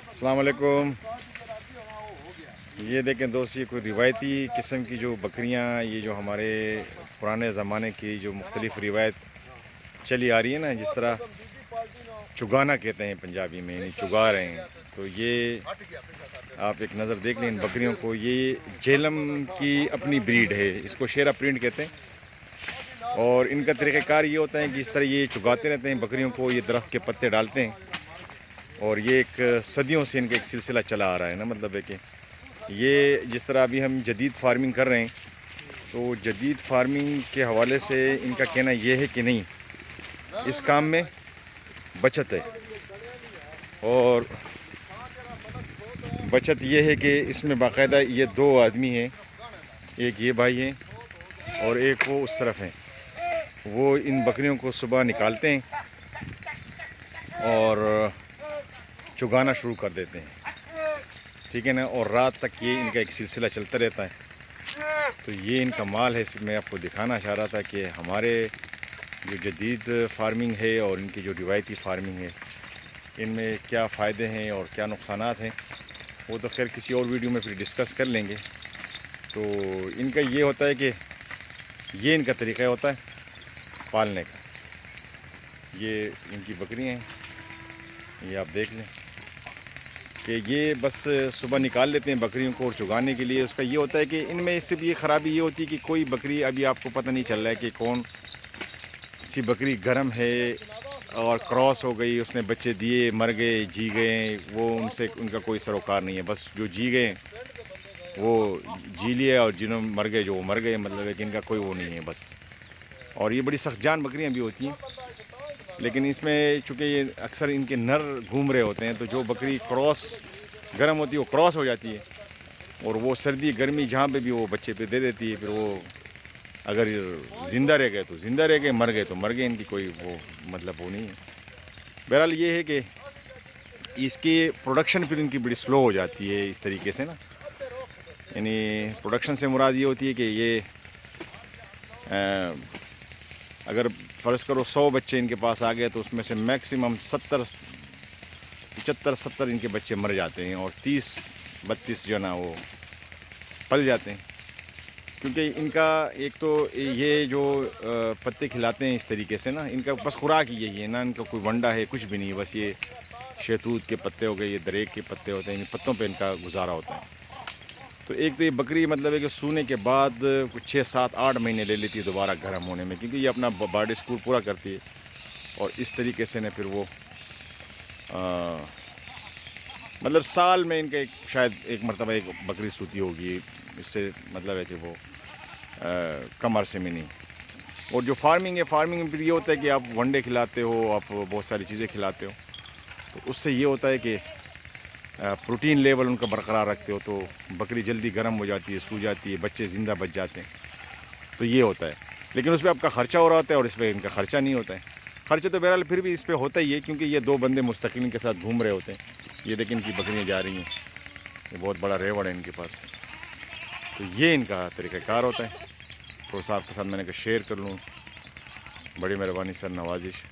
السلام علیکم. یہ دیکھیں دوست، یہ کوئی روایتی قسم کی جو بکریاں، یہ جو ہمارے پرانے زمانے کی جو مختلف روایت چلی آ رہی ہے نا، جس طرح چگانا کہتے ہیں پنجابی میں، یعنی چگا رہے ہیں. تو یہ آپ ایک نظر دیکھ لیں ان بکریوں کو. یہ جیلم کی اپنی بریڈ ہے، اس کو شیرا پرنٹ کہتے ہیں. اور ان کا طریقہ کار یہ ہوتا ہے کہ اس طرح یہ چگاتے رہتے ہیں بکریوں کو. یہ درخت کے پتے ڈالتے ہیں، اور یہ ایک صدیوں سے ان کا ایک سلسلہ چلا آ رہا ہے نا. مطلب ہے کہ یہ جس طرح ابھی ہم جدید فارمنگ کر رہے ہیں، تو جدید فارمنگ کے حوالے سے ان کا کہنا یہ ہے کہ نہیں، اس کام میں بچت ہے. اور بچت یہ ہے کہ اس میں باقاعدہ یہ دو آدمی ہیں، ایک یہ بھائی ہیں اور ایک وہ اس طرف ہیں. وہ ان بکریوں کو صبح نکالتے ہیں اور چگانا شروع کر دیتے ہیں، ٹھیک ہے نا. اور رات تک یہ ان کا ایک سلسلہ چلتا رہتا ہے. تو یہ ان کا مال ہے. میں آپ کو دکھانا چاہ رہا تھا کہ ہمارے جو جدید فارمنگ ہے اور ان کی جو روایتی فارمنگ ہے، ان میں کیا فائدے ہیں اور کیا نقصانات ہیں، وہ تو خیر کسی اور ویڈیو میں پھر ڈسکس کر لیں گے. تو ان کا یہ ہوتا ہے کہ یہ ان کا طریقہ ہوتا ہے پالنے کا. یہ ان کی بکریاں ہیں، یہ آپ دیکھ لیں کہ یہ بس صبح نکال لیتے ہیں بکریوں کو اور چگانے کے لیے. اس کا یہ ہوتا ہے کہ ان میں سے بھی خرابی یہ ہوتی ہے کہ کوئی بکری ابھی آپ کو پتہ نہیں چل رہا ہے کہ کون سی بکری گرم ہے اور کراس ہو گئی، اس نے بچے دیے، مر گئے، جی گئے. وہ ان سے ان کا کوئی سروکار نہیں ہے. بس جو جی گئے وہ جی لیے، اور جنہوں مر گئے جو وہ مر گئے. مطلب ہے کہ ان کا کوئی وہ نہیں ہے بس. اور یہ بڑی سخت جان بکریاں بھی ہوتی ہیں، لیکن اس میں چونکہ یہ اکثر ان کے نر گھوم رہے ہوتے ہیں، تو جو بکری کراس گرم ہوتی ہے وہ کراس ہو جاتی ہے، اور وہ سردی گرمی جہاں پہ بھی وہ بچے پہ دے دیتی ہے. پھر وہ اگر زندہ رہ گئے تو زندہ رہ گئے، مر گئے تو مر گئے. ان کی کوئی وہ مطلب وہ نہیں ہے. بہرحال یہ ہے کہ اس کی پروڈکشن پھر ان کی بڑی سلو ہو جاتی ہے اس طریقے سے نا. یعنی پروڈکشن سے مراد یہ ہوتی ہے کہ یہ اگر فرض کرو 100 بچے ان کے پاس آ گئے، تو اس میں سے میکسیمم 75 ان کے بچے مر جاتے ہیں، اور 30-32 جو ہے نا وہ پل جاتے ہیں. کیونکہ ان کا ایک تو یہ جو پتے کھلاتے ہیں اس طریقے سے نا، ان کا بس خوراک ہی یہی ہے نا. ان کا کوئی ونڈا ہے کچھ بھی نہیں. بس یہ شہتوت کے پتے ہو گئے، یہ دریک کے پتے ہوتے ہیں، ان پتوں پہ ان کا گزارا ہوتا ہے. تو ایک تو یہ بکری مطلب ہے کہ سونے کے بعد کچھ 6-7-8 مہینے لے لیتی ہے دوبارہ گرم ہونے میں، کیونکہ یہ اپنا باڈی سکول پورا کرتی ہے. اور اس طریقے سے نا پھر وہ مطلب سال میں ان کا شاید ایک مرتبہ ایک بکری سوتی ہوگی. اس سے مطلب ہے کہ وہ کم عرصے میں نہیں. اور جو فارمنگ ہے، فارمنگ میں پھر یہ ہوتا ہے کہ آپ ونڈے کھلاتے ہو، آپ بہت ساری چیزیں کھلاتے ہو، تو اس سے یہ ہوتا ہے کہ پروٹین لیول ان کا برقرار رکھتے ہو، تو بکری جلدی گرم ہو جاتی ہے، سو جاتی ہے، بچے زندہ بچ جاتے ہیں. تو یہ ہوتا ہے. لیکن اس پہ آپ کا خرچہ ہو رہا ہوتا ہے اور اس پہ ان کا خرچہ نہیں ہوتا ہے. خرچہ تو بہرحال پھر بھی اس پہ ہوتا ہی ہے، کیونکہ یہ 2 بندے مستقل ان کے ساتھ گھوم رہے ہوتے ہیں. یہ دیکھیں ان کی بکریاں جا رہی ہیں، یہ بہت بڑا ریوڑ ہے ان کے پاس. تو یہ ان کا طریقہ کار ہوتا ہے. تو آپ کے ساتھ میں نے کہا شیئر کر لوں. بڑی مہربانی سر، نوازش.